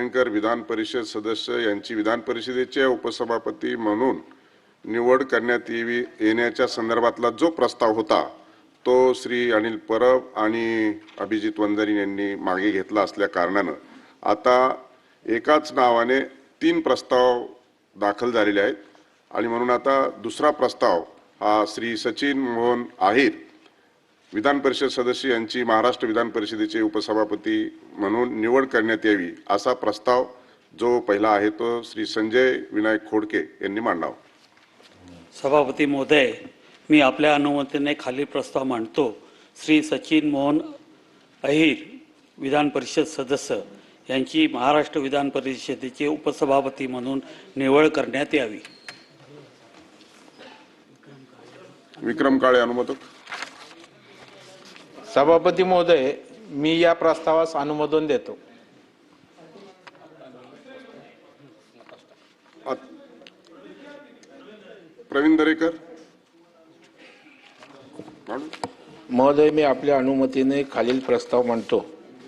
शंकर विधान परिषद सदस्य यांची विधान परिषदेचे उपसभापती म्हणून निवड करण्यात येण्याच्या संदर्भातला जो प्रस्ताव होता तो श्री अनिल परब आणि अभिजित वंजारी यांनी मागे घेतला असल्या कारणाने आता एकाच नावाने 3 प्रस्ताव दाखल झालेले आहेत आणि म्हणून आता दुसरा प्रस्ताव हा श्री सचिन मोहन आहिर विधान परिषद सदस्य यांची महाराष्ट्र विधान परिषदेचे उपसभापती म्हणून निवड करण्यात यावी असा प्रस्ताव जो पहिला आहे तो श्री संजय विनायक खोडके यांनी मांडावा। सभापती महोदय, मी आपल्या अनुमतीने खाली प्रस्ताव मांडतो। श्री सचिन मोहन अहिर विधान परिषद सदस्य यांची महाराष्ट्र विधान परिषदेचे उपसभापती म्हणून निवड करण्यात यावी। विक्रम काळे अनुमोदक। सभापती महोदय, मी या प्रस्तावास अनुमोदन देतो। प्रवीण दरेकर। महोदय, मी आपल्या अनुमतीने खालील प्रस्ताव मांडतो।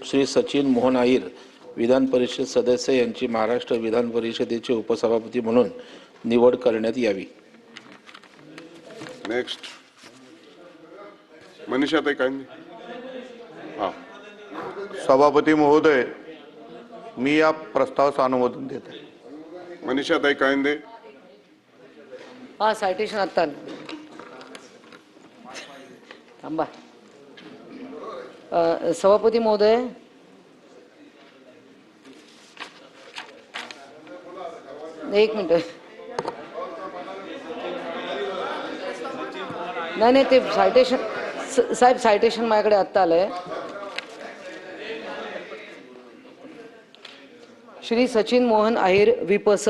श्री सचिन मोहन आहिर विधान परिषद सदस्य यांची महाराष्ट्र विधान परिषदेचे उपसभापती म्हणून निवड करण्यात यावी। नेक्स्ट मनीषाताई कांदे। सभापती महोदय, मी या प्रस्तावास अनुमोदन देतो। मनीषाताई कांदे। साइटेशन आता थांबा। सभापती महोदय, एक मिनिट। नाही ते साइटेशन साहेब, साइटेशन माझ्याकडे आत्ता आलंय। श्री सचिन मोहन आहिर विपस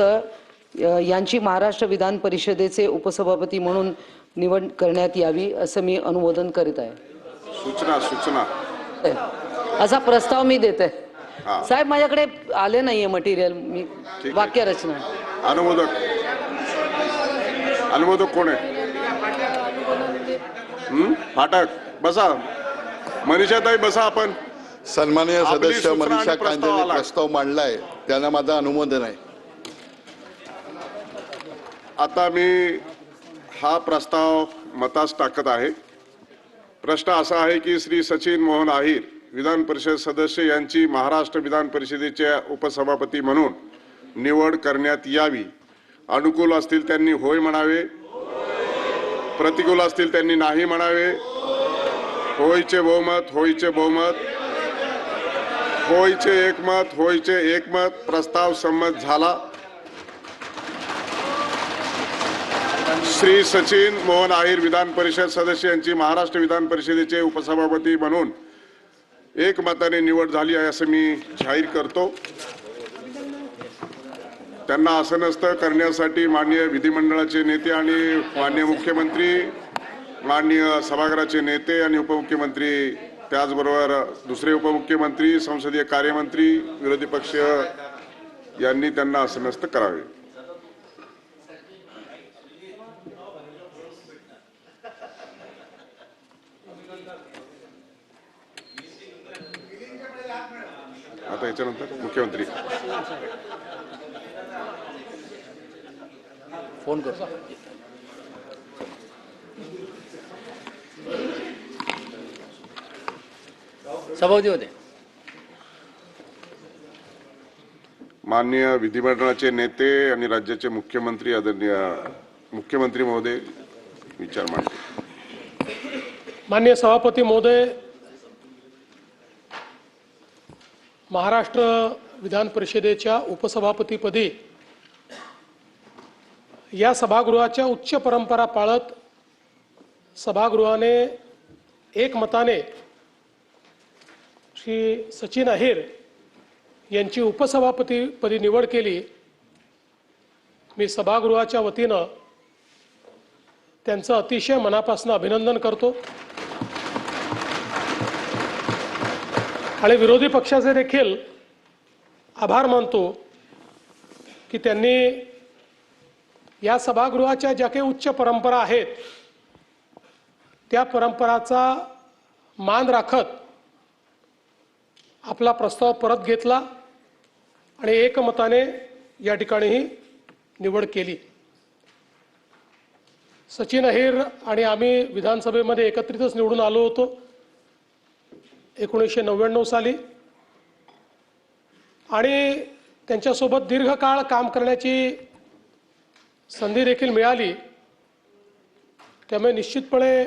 यांची महाराष्ट्र विधान परिषदेचे उपसभापती म्हणून निवड करण्यात यावी असं मी अनुमोदन करीत आहे। सूचना असा प्रस्ताव मी देते। साहेब, माझ्याकडे आले नाहीये मटेरियल, मी वाक्य रचना। अनुमोदक कोण आहे? फाटक बसा। मनीषाताई बसा। आपण सन्माननीय सदस्य मनीषा कांदेने प्रस्ताव मांडलाय, त्यांना माझं अनुमोदन आहे। आता मी हा प्रस्ताव मतास टाकत आहे। प्रश्न असा आहे की श्री सचिन मोहन आहिर विधान परिषद सदस्य यांची महाराष्ट्र विधान परिषदेच्या उपसभापती म्हणून निवड करण्यात यावी। अनुकूल असतील त्यांनी होय म्हणावे, प्रतिकूल असतील त्यांनी नाही म्हणावे। होयचे बहुमत, होयचे बहुमत, होयचे एकमत, होयचे एकमत। प्रस्ताव संमत झाला। श्री सचिन मोहन आहिर विधान परिषद सदस्य यांची महाराष्ट्र विधान परिषदेचे उपसभापती म्हणून एकमताने निवड झाली आहे असं मी जाहीर करतो। त्यांना आसनस्थ करण्यासाठी माननीय विधिमंडळाचे नेते आणि माननीय मुख्यमंत्री, माननीय सभागृहाचे नेते आणि उपमुख्यमंत्री, त्याचबरोबर दुसरे उपमुख्यमंत्री, संसदीय कार्यमंत्री, विरोधी पक्ष यांनी त्यांना आसनस्थ करावे। आता याच्यानंतर मुख्यमंत्री फोन करतो। सभापती होते। माननीय विधिमंडळाचे नेते आणि राज्याचे मुख्यमंत्री आदरणीय मुख्यमंत्री महोदय विचार मांडले। माननीय सभापती महोदय, महाराष्ट्र विधान परिषदेच्या उपसभापतीपदी या सभागृहाच्या उच्च परंपरा पाळत सभागृहाने एकमताने श्री सचिन अहिर यांची उपसभापतीपदी निवड केली। मी सभागृहाच्या वतीनं त्यांचं अतिशय मनापासून अभिनंदन करतो आणि विरोधी पक्षाचे देखील आभार मानतो की त्यांनी या सभागृहाच्या ज्या काही उच्च परंपरा आहेत त्या परंपराचा मान राखत आपला प्रस्ताव परत घेतला आणि एकमताने या ठिकाणी ही निवड केली. सचिन अहिर आणि आम्ही विधानसभेमध्ये एकत्रितच निवडून आलो होतो 1999 साली आणि त्यांच्यासोबत दीर्घकाळ काम करण्याची संधी देखील मिळाली. त्यामुळे निश्चितपणे